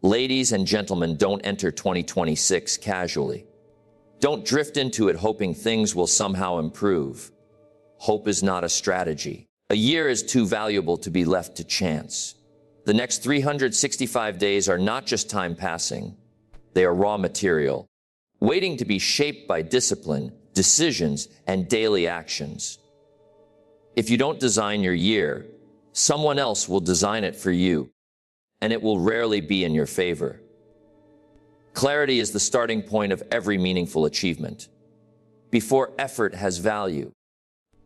Ladies and gentlemen, don't enter 2026 casually. Don't drift into it hoping things will somehow improve. Hope is not a strategy. A year is too valuable to be left to chance. The next 365 days are not just time passing. They are raw material, waiting to be shaped by discipline, decisions, and daily actions. If you don't design your year, someone else will design it for you, and it will rarely be in your favor. Clarity is the starting point of every meaningful achievement. Before effort has value,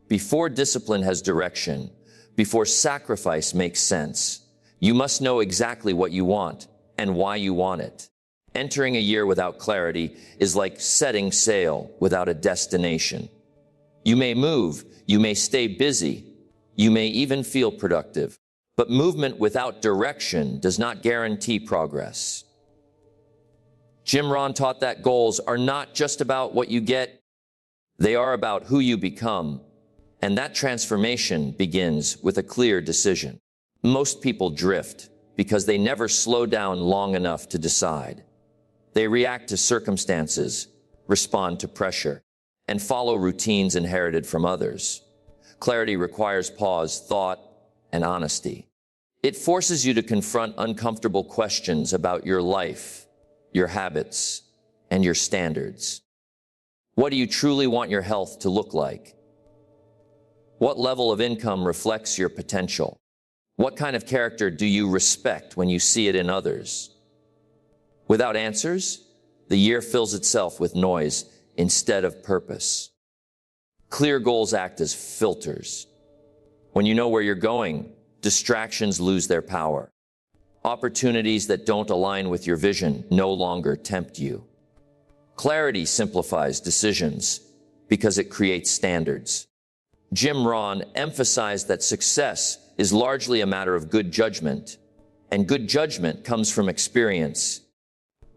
before discipline has direction, before sacrifice makes sense, you must know exactly what you want and why you want it. Entering a year without clarity is like setting sail without a destination. You may move, you may stay busy, you may even feel productive, but movement without direction does not guarantee progress. Jim Rohn taught that goals are not just about what you get, they are about who you become, and that transformation begins with a clear decision. Most people drift because they never slow down long enough to decide. They react to circumstances, respond to pressure, and follow routines inherited from others. Clarity requires pause, thought, and honesty. It forces you to confront uncomfortable questions about your life, your habits, and your standards. What do you truly want your health to look like? What level of income reflects your potential? What kind of character do you respect when you see it in others? Without answers, the year fills itself with noise instead of purpose. Clear goals act as filters. When you know where you're going, distractions lose their power. Opportunities that don't align with your vision no longer tempt you. Clarity simplifies decisions because it creates standards. Jim Rohn emphasized that success is largely a matter of good judgment, and good judgment comes from experience.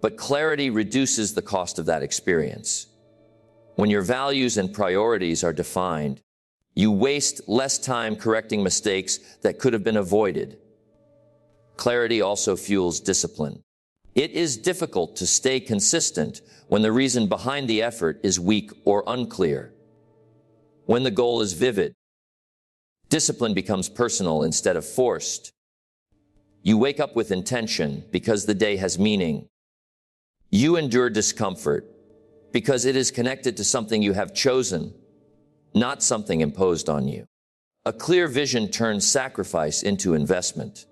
But clarity reduces the cost of that experience. When your values and priorities are defined, you waste less time correcting mistakes that could have been avoided. Clarity also fuels discipline. It is difficult to stay consistent when the reason behind the effort is weak or unclear. When the goal is vivid, discipline becomes personal instead of forced. You wake up with intention because the day has meaning. You endure discomfort because it is connected to something you have chosen, not something imposed on you. A clear vision turns sacrifice into investment.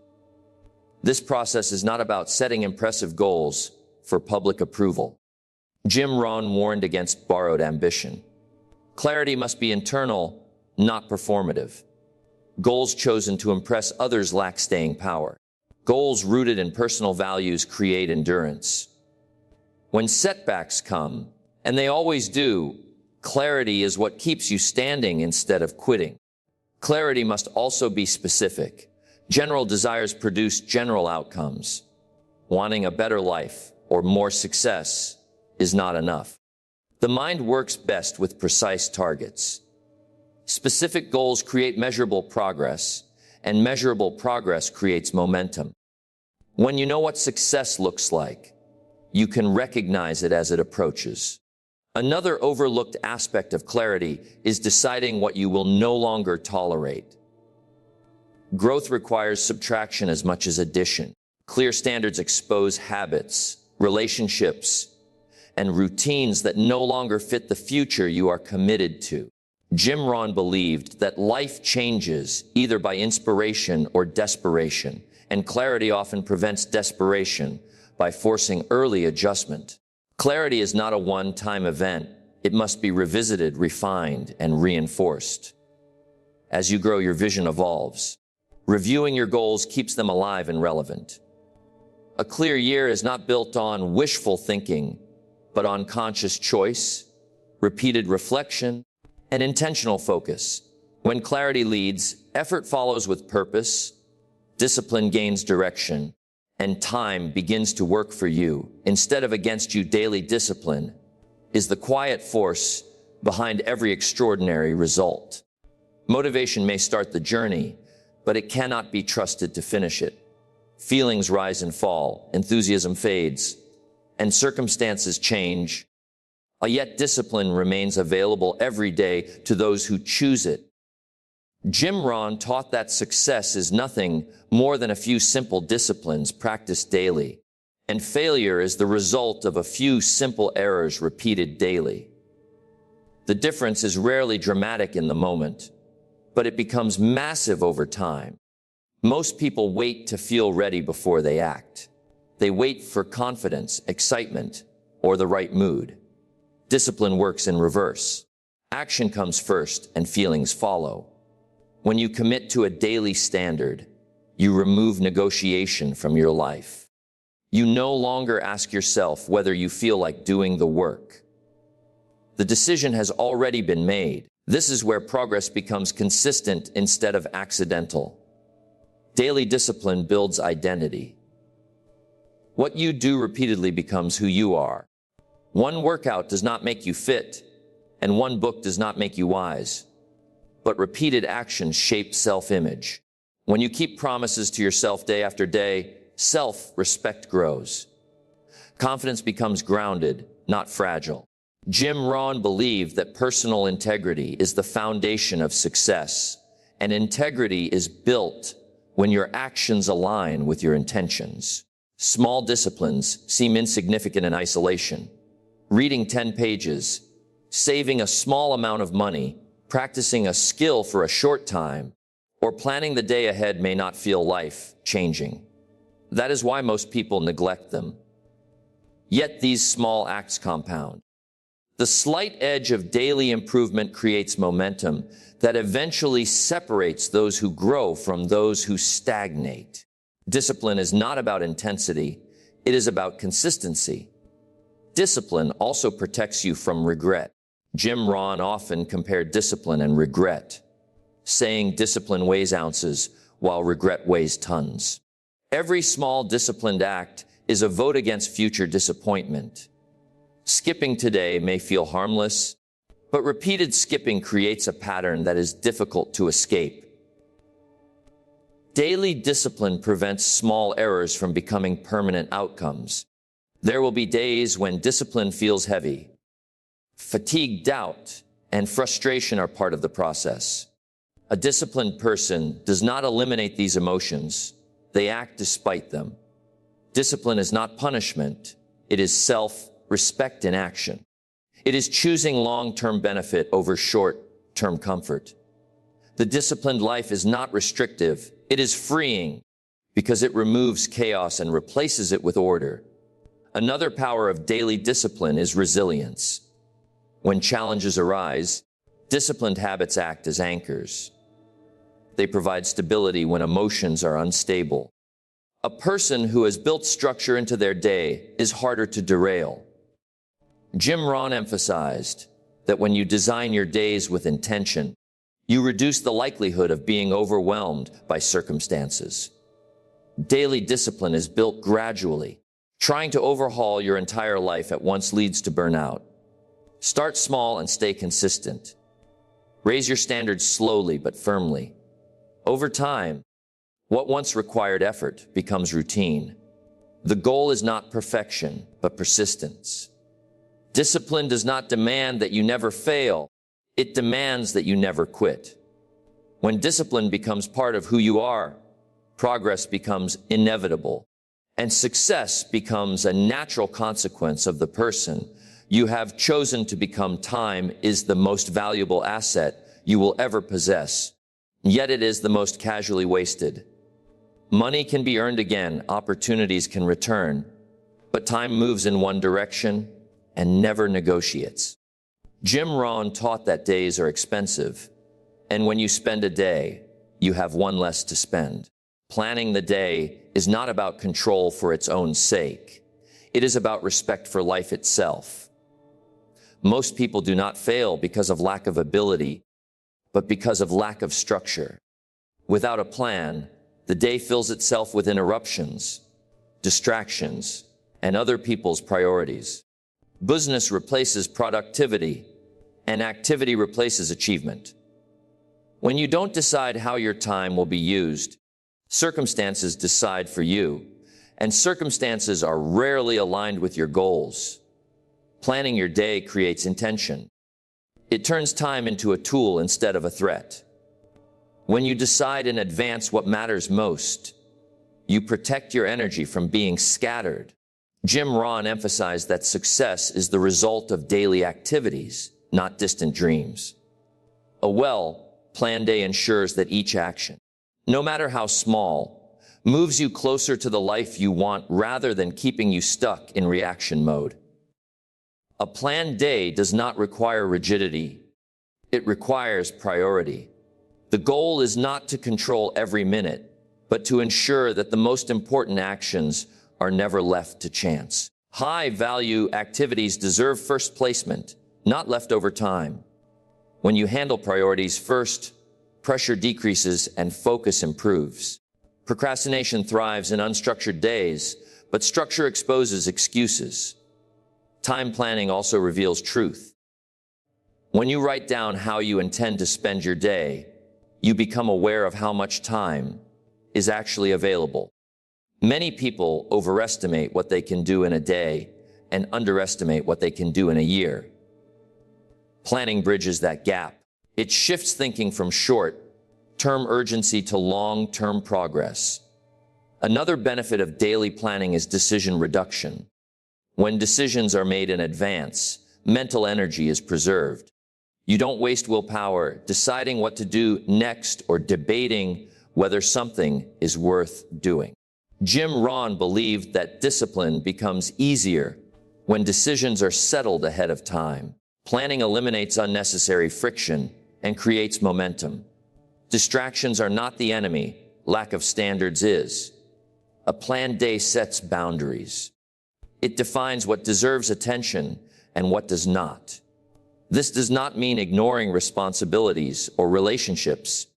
This process is not about setting impressive goals for public approval. Jim Rohn warned against borrowed ambition. Clarity must be internal, not performative. Goals chosen to impress others lack staying power. Goals rooted in personal values create endurance. When setbacks come, and they always do, clarity is what keeps you standing instead of quitting. Clarity must also be specific. General desires produce general outcomes. Wanting a better life or more success is not enough. The mind works best with precise targets. Specific goals create measurable progress, and measurable progress creates momentum. When you know what success looks like, you can recognize it as it approaches. Another overlooked aspect of clarity is deciding what you will no longer tolerate. Growth requires subtraction as much as addition. Clear standards expose habits, relationships, and routines that no longer fit the future you are committed to. Jim Rohn believed that life changes either by inspiration or desperation, and clarity often prevents desperation by forcing early adjustment. Clarity is not a one-time event. It must be revisited, refined, and reinforced. As you grow, your vision evolves. Reviewing your goals keeps them alive and relevant. A clear year is not built on wishful thinking, but on conscious choice, repeated reflection, and intentional focus. When clarity leads, effort follows with purpose, discipline gains direction, and time begins to work for you instead of against you. Daily discipline is the quiet force behind every extraordinary result. Motivation may start the journey, but it cannot be trusted to finish it. Feelings rise and fall, enthusiasm fades, and circumstances change. Yet discipline remains available every day to those who choose it. Jim Rohn taught that success is nothing more than a few simple disciplines practiced daily, and failure is the result of a few simple errors repeated daily. The difference is rarely dramatic in the moment, but it becomes massive over time. Most people wait to feel ready before they act. They wait for confidence, excitement, or the right mood. Discipline works in reverse. Action comes first and feelings follow. When you commit to a daily standard, you remove negotiation from your life. You no longer ask yourself whether you feel like doing the work. The decision has already been made. This is where progress becomes consistent instead of accidental. Daily discipline builds identity. What you do repeatedly becomes who you are. One workout does not make you fit, and one book does not make you wise. But repeated actions shape self-image. When you keep promises to yourself day after day, self-respect grows. Confidence becomes grounded, not fragile. Jim Rohn believed that personal integrity is the foundation of success, and integrity is built when your actions align with your intentions. Small disciplines seem insignificant in isolation. Reading 10 pages, saving a small amount of money, practicing a skill for a short time, or planning the day ahead may not feel life-changing. That is why most people neglect them. Yet these small acts compound. The slight edge of daily improvement creates momentum that eventually separates those who grow from those who stagnate. Discipline is not about intensity, it is about consistency. Discipline also protects you from regret. Jim Rohn often compared discipline and regret, saying discipline weighs ounces while regret weighs tons. Every small disciplined act is a vote against future disappointment. Skipping today may feel harmless, but repeated skipping creates a pattern that is difficult to escape. Daily discipline prevents small errors from becoming permanent outcomes. There will be days when discipline feels heavy. Fatigue, doubt, and frustration are part of the process. A disciplined person does not eliminate these emotions. They act despite them. Discipline is not punishment. It is self-respect in action. It is choosing long-term benefit over short-term comfort. The disciplined life is not restrictive. It is freeing because it removes chaos and replaces it with order. Another power of daily discipline is resilience. When challenges arise, disciplined habits act as anchors. They provide stability when emotions are unstable. A person who has built structure into their day is harder to derail. Jim Rohn emphasized that when you design your days with intention, you reduce the likelihood of being overwhelmed by circumstances. Daily discipline is built gradually. Trying to overhaul your entire life at once leads to burnout. Start small and stay consistent. Raise your standards slowly but firmly. Over time, what once required effort becomes routine. The goal is not perfection, but persistence. Discipline does not demand that you never fail. It demands that you never quit. When discipline becomes part of who you are, progress becomes inevitable, and success becomes a natural consequence of the person you have chosen to become. Time is the most valuable asset you will ever possess, yet it is the most casually wasted. Money can be earned again, opportunities can return, but time moves in one direction and never negotiates. Jim Rohn taught that days are expensive, and when you spend a day, you have one less to spend. Planning the day is not about control for its own sake. It is about respect for life itself. Most people do not fail because of lack of ability, but because of lack of structure. Without a plan, the day fills itself with interruptions, distractions, and other people's priorities. Business replaces productivity, and activity replaces achievement. When you don't decide how your time will be used, Circumstances decide for you, and circumstances are rarely aligned with your goals. Planning your day creates intention. It turns time into a tool instead of a threat. When you decide in advance what matters most, you protect your energy from being scattered. Jim Rohn emphasized that success is the result of daily activities, not distant dreams. A well-planned day ensures that each action, no matter how small, moves you closer to the life you want rather than keeping you stuck in reaction mode. A planned day does not require rigidity. It requires priority. The goal is not to control every minute, but to ensure that the most important actions are never left to chance. High-value activities deserve first placement, not leftover time. When you handle priorities first, pressure decreases and focus improves. Procrastination thrives in unstructured days, but structure exposes excuses. Time planning also reveals truth. When you write down how you intend to spend your day, you become aware of how much time is actually available. Many people overestimate what they can do in a day and underestimate what they can do in a year. Planning bridges that gap. It shifts thinking from short-term urgency to long-term progress. Another benefit of daily planning is decision reduction. When decisions are made in advance, mental energy is preserved. You don't waste willpower deciding what to do next or debating whether something is worth doing. Jim Rohn believed that discipline becomes easier when decisions are settled ahead of time. Planning eliminates unnecessary friction and creates momentum. Distractions are not the enemy, lack of standards is. A planned day sets boundaries. It defines what deserves attention and what does not. This does not mean ignoring responsibilities or relationships,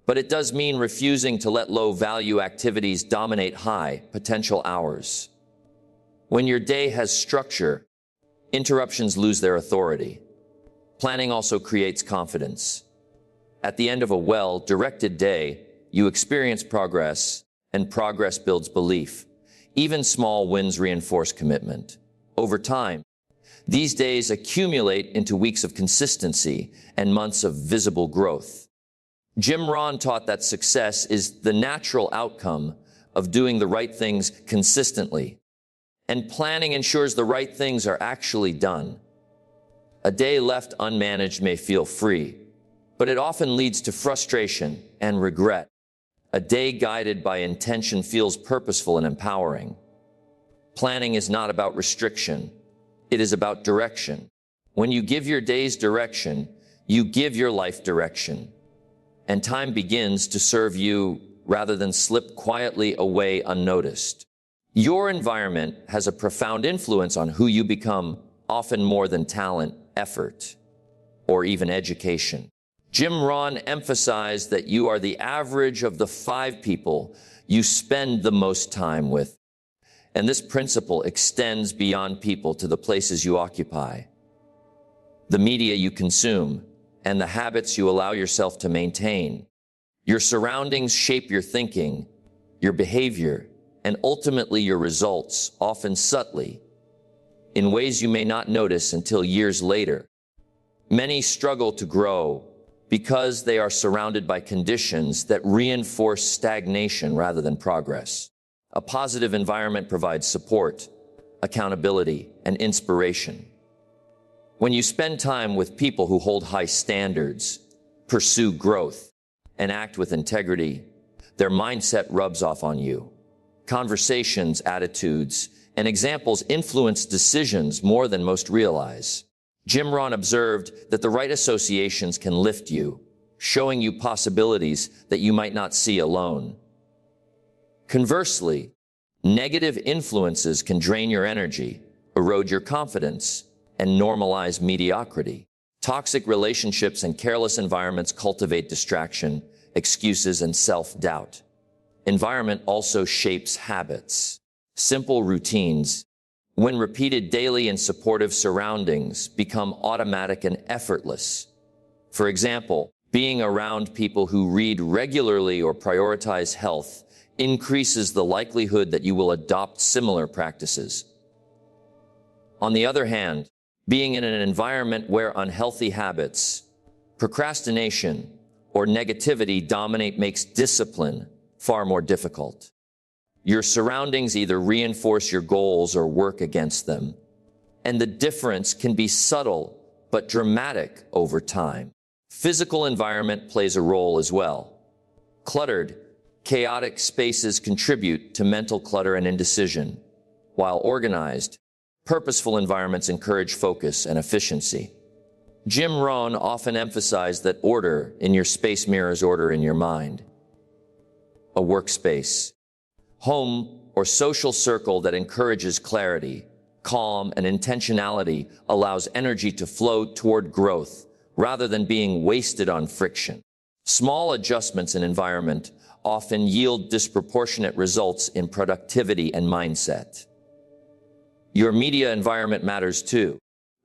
but it does mean refusing to let low-value activities dominate high-potential hours. When your day has structure, interruptions lose their authority. Planning also creates confidence. At the end of a well-directed day, you experience progress, and progress builds belief. Even small wins reinforce commitment. Over time, these days accumulate into weeks of consistency and months of visible growth. Jim Rohn taught that success is the natural outcome of doing the right things consistently, and planning ensures the right things are actually done. A day left unmanaged may feel free, but it often leads to frustration and regret. A day guided by intention feels purposeful and empowering. Planning is not about restriction. It is about direction. When you give your days direction, you give your life direction, and time begins to serve you rather than slip quietly away unnoticed. Your environment has a profound influence on who you become, often more than talent, effort, or even education. Jim Rohn emphasized that you are the average of the 5 people you spend the most time with. And this principle extends beyond people to the places you occupy, the media you consume, and the habits you allow yourself to maintain. Your surroundings shape your thinking, your behavior, and ultimately your results, often subtly, in ways you may not notice until years later. Many struggle to grow because they are surrounded by conditions that reinforce stagnation rather than progress. A positive environment provides support, accountability, and inspiration. When you spend time with people who hold high standards, pursue growth, and act with integrity, their mindset rubs off on you. Conversations, attitudes, and examples influence decisions more than most realize. Jim Rohn observed that the right associations can lift you, showing you possibilities that you might not see alone. Conversely, negative influences can drain your energy, erode your confidence, and normalize mediocrity. Toxic relationships and careless environments cultivate distraction, excuses, and self-doubt. Environment also shapes habits. Simple routines, when repeated daily in supportive surroundings, become automatic and effortless. For example, being around people who read regularly or prioritize health increases the likelihood that you will adopt similar practices. On the other hand, being in an environment where unhealthy habits, procrastination, or negativity dominate makes discipline far more difficult. Your surroundings either reinforce your goals or work against them, and the difference can be subtle but dramatic over time. Physical environment plays a role as well. Cluttered, chaotic spaces contribute to mental clutter and indecision, while organized, purposeful environments encourage focus and efficiency. Jim Rohn often emphasized that order in your space mirrors order in your mind. A workspace, home, or social circle that encourages clarity, calm, and intentionality allows energy to flow toward growth rather than being wasted on friction. Small adjustments in environment often yield disproportionate results in productivity and mindset. Your media environment matters too.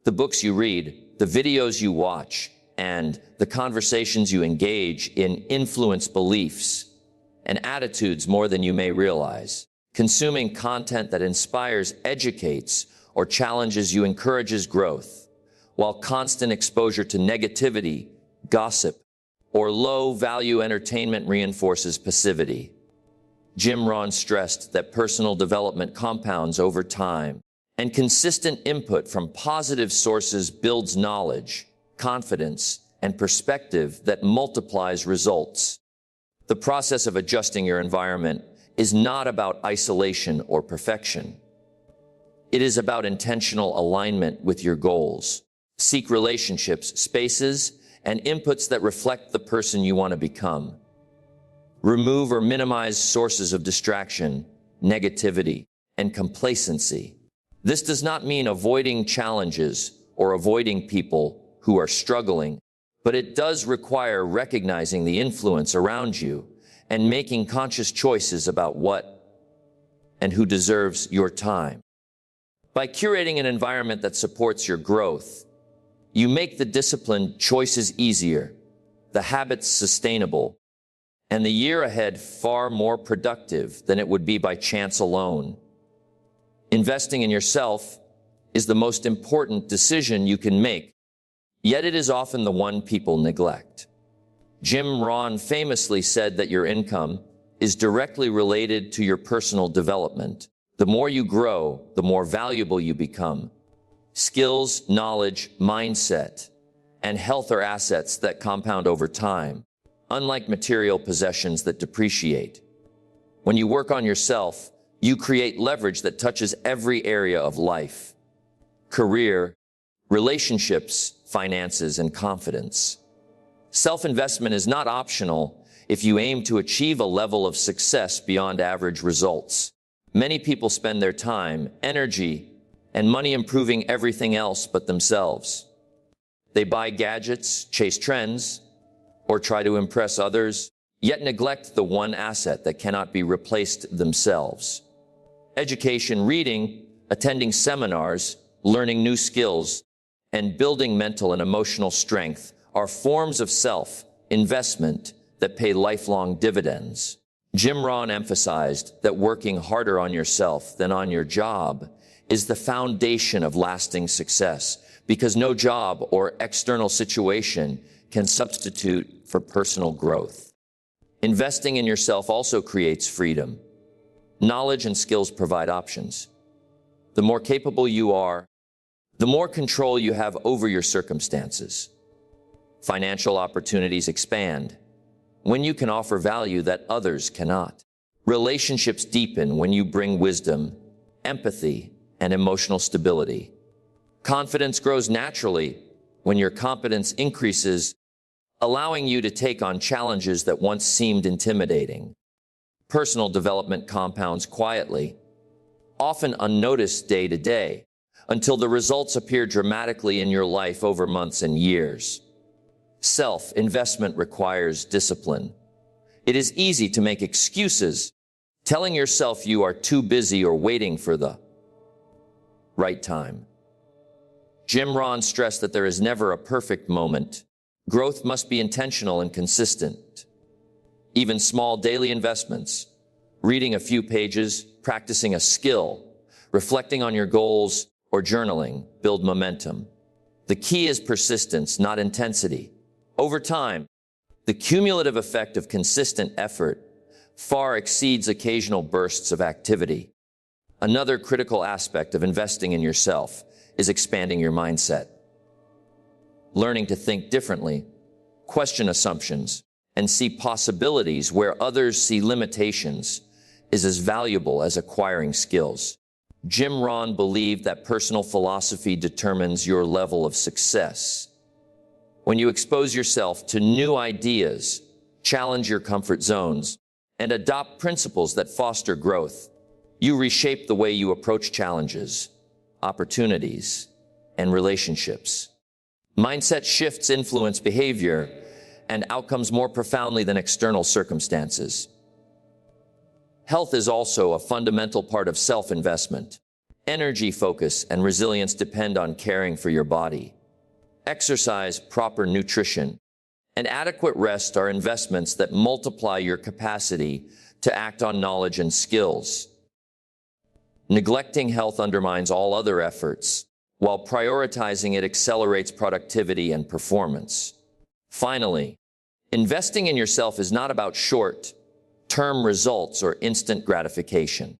The books you read, the videos you watch, and the conversations you engage in influence beliefs and attitudes more than you may realize. Consuming content that inspires, educates, or challenges you encourages growth, while constant exposure to negativity, gossip, or low-value entertainment reinforces passivity. Jim Rohn stressed that personal development compounds over time, and consistent input from positive sources builds knowledge, confidence, and perspective that multiplies results. The process of adjusting your environment is not about isolation or perfection. It is about intentional alignment with your goals. Seek relationships, spaces, and inputs that reflect the person you want to become. Remove or minimize sources of distraction, negativity, and complacency. This does not mean avoiding challenges or avoiding people who are struggling, but it does require recognizing the influence around you and making conscious choices about what and who deserves your time. By curating an environment that supports your growth, you make the disciplined choices easier, the habits sustainable, and the year ahead far more productive than it would be by chance alone. Investing in yourself is the most important decision you can make, yet it is often the one people neglect. Jim Rohn famously said that your income is directly related to your personal development. The more you grow, the more valuable you become. Skills, knowledge, mindset, and health are assets that compound over time, unlike material possessions that depreciate. When you work on yourself, you create leverage that touches every area of life: career, relationships, finances, and confidence. Self-investment is not optional if you aim to achieve a level of success beyond average results. Many people spend their time, energy, and money improving everything else but themselves. They buy gadgets, chase trends, or try to impress others, yet neglect the one asset that cannot be replaced: themselves. Education, reading, attending seminars, learning new skills, and building mental and emotional strength are forms of self-investment that pay lifelong dividends. Jim Rohn emphasized that working harder on yourself than on your job is the foundation of lasting success, because no job or external situation can substitute for personal growth. Investing in yourself also creates freedom. Knowledge and skills provide options. The more capable you are, the more control you have over your circumstances. Financial opportunities expand when you can offer value that others cannot. Relationships deepen when you bring wisdom, empathy, and emotional stability. Confidence grows naturally when your competence increases, allowing you to take on challenges that once seemed intimidating. Personal development compounds quietly, often unnoticed day to day, until the results appear dramatically in your life over months and years. Self-investment requires discipline. It is easy to make excuses, telling yourself you are too busy or waiting for the right time. Jim Rohn stressed that there is never a perfect moment. Growth must be intentional and consistent. Even small daily investments, reading a few pages, practicing a skill, reflecting on your goals, or journaling build momentum. The key is persistence, not intensity. Over time, the cumulative effect of consistent effort far exceeds occasional bursts of activity. Another critical aspect of investing in yourself is expanding your mindset. Learning to think differently, question assumptions, and see possibilities where others see limitations is as valuable as acquiring skills. Jim Rohn believed that personal philosophy determines your level of success. When you expose yourself to new ideas, challenge your comfort zones, and adopt principles that foster growth, you reshape the way you approach challenges, opportunities, and relationships. Mindset shifts influence behavior and outcomes more profoundly than external circumstances. Health is also a fundamental part of self-investment. Energy, focus, and resilience depend on caring for your body. Exercise, proper nutrition, and adequate rest are investments that multiply your capacity to act on knowledge and skills. Neglecting health undermines all other efforts, while prioritizing it accelerates productivity and performance. Finally, investing in yourself is not about short-term results or instant gratification.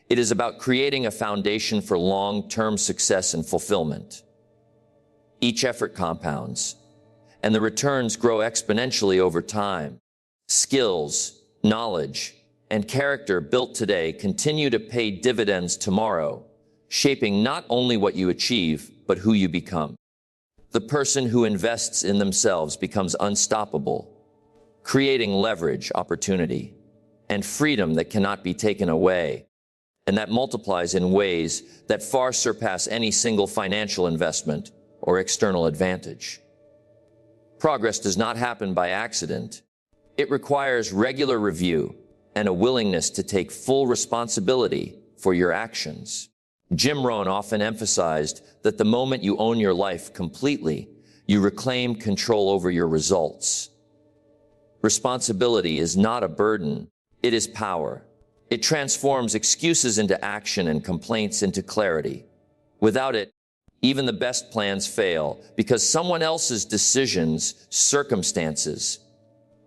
It is about creating a foundation for long-term success and fulfillment. Each effort compounds, and the returns grow exponentially over time. Skills, knowledge, and character built today continue to pay dividends tomorrow, shaping not only what you achieve, but who you become. The person who invests in themselves becomes unstoppable, creating leverage, opportunity, and freedom that cannot be taken away, and that multiplies in ways that far surpass any single financial investment or external advantage. Progress does not happen by accident. It requires regular review and a willingness to take full responsibility for your actions. Jim Rohn often emphasized that the moment you own your life completely, you reclaim control over your results. Responsibility is not a burden, it is power. It transforms excuses into action and complaints into clarity. Without it, even the best plans fail because someone else's decisions, circumstances,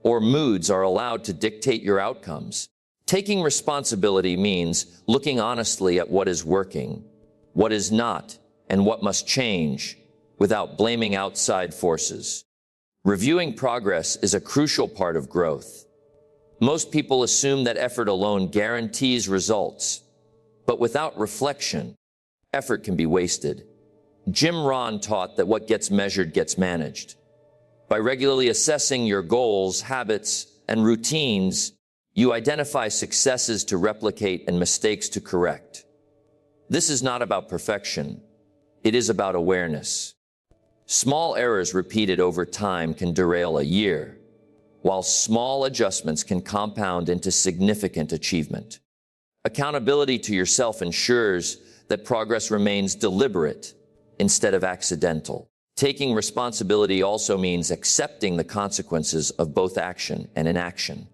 or moods are allowed to dictate your outcomes. Taking responsibility means looking honestly at what is working, what is not, and what must change without blaming outside forces. Reviewing progress is a crucial part of growth. Most people assume that effort alone guarantees results, but without reflection, effort can be wasted. Jim Rohn taught that what gets measured gets managed. By regularly assessing your goals, habits, and routines, you identify successes to replicate and mistakes to correct. This is not about perfection. It is about awareness. Small errors repeated over time can derail a year, while small adjustments can compound into significant achievement. Accountability to yourself ensures that progress remains deliberate instead of accidental. Taking responsibility also means accepting the consequences of both action and inaction.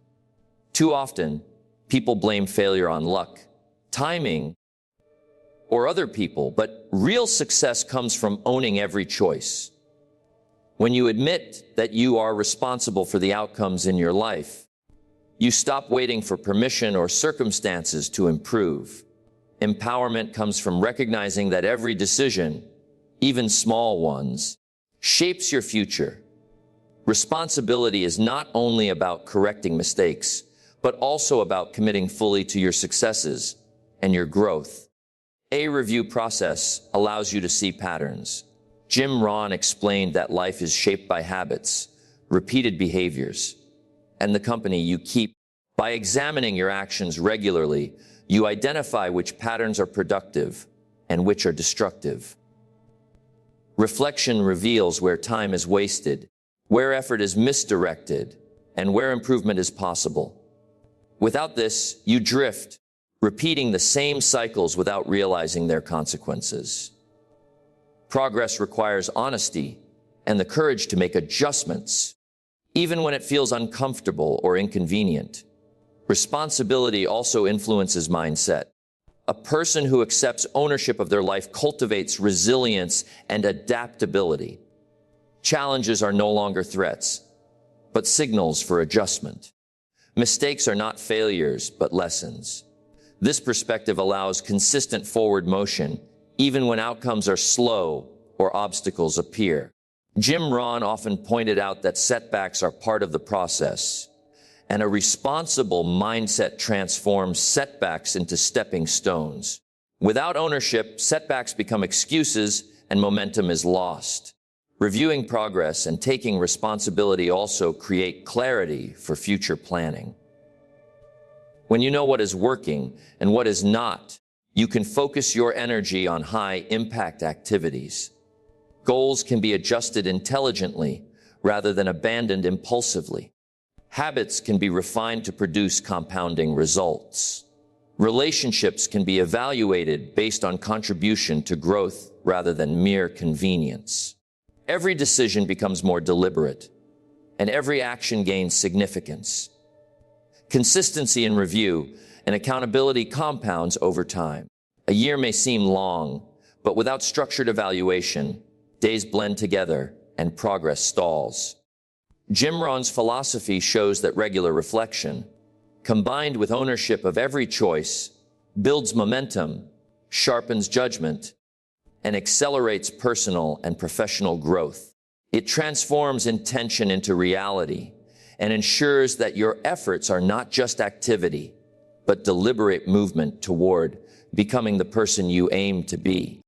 Too often, people blame failure on luck, timing, or other people, but real success comes from owning every choice. When you admit that you are responsible for the outcomes in your life, you stop waiting for permission or circumstances to improve. Empowerment comes from recognizing that every decision, even small ones, shapes your future. Responsibility is not only about correcting mistakes, but also about committing fully to your successes and your growth. A review process allows you to see patterns. Jim Rohn explained that life is shaped by habits, repeated behaviors, and the company you keep. By examining your actions regularly, you identify which patterns are productive and which are destructive. Reflection reveals where time is wasted, where effort is misdirected, and where improvement is possible. Without this, you drift, repeating the same cycles without realizing their consequences. Progress requires honesty and the courage to make adjustments, even when it feels uncomfortable or inconvenient. Responsibility also influences mindset. A person who accepts ownership of their life cultivates resilience and adaptability. Challenges are no longer threats, but signals for adjustment. Mistakes are not failures, but lessons. This perspective allows consistent forward motion, even when outcomes are slow or obstacles appear. Jim Rohn often pointed out that setbacks are part of the process, and a responsible mindset transforms setbacks into stepping stones. Without ownership, setbacks become excuses and momentum is lost. Reviewing progress and taking responsibility also create clarity for future planning. When you know what is working and what is not, you can focus your energy on high-impact activities. Goals can be adjusted intelligently rather than abandoned impulsively. Habits can be refined to produce compounding results. Relationships can be evaluated based on contribution to growth rather than mere convenience. Every decision becomes more deliberate, and every action gains significance. Consistency in review and accountability compounds over time. A year may seem long, but without structured evaluation, days blend together and progress stalls. Jim Rohn's philosophy shows that regular reflection, combined with ownership of every choice, builds momentum, sharpens judgment, and accelerates personal and professional growth. It transforms intention into reality and ensures that your efforts are not just activity, but deliberate movement toward becoming the person you aim to be.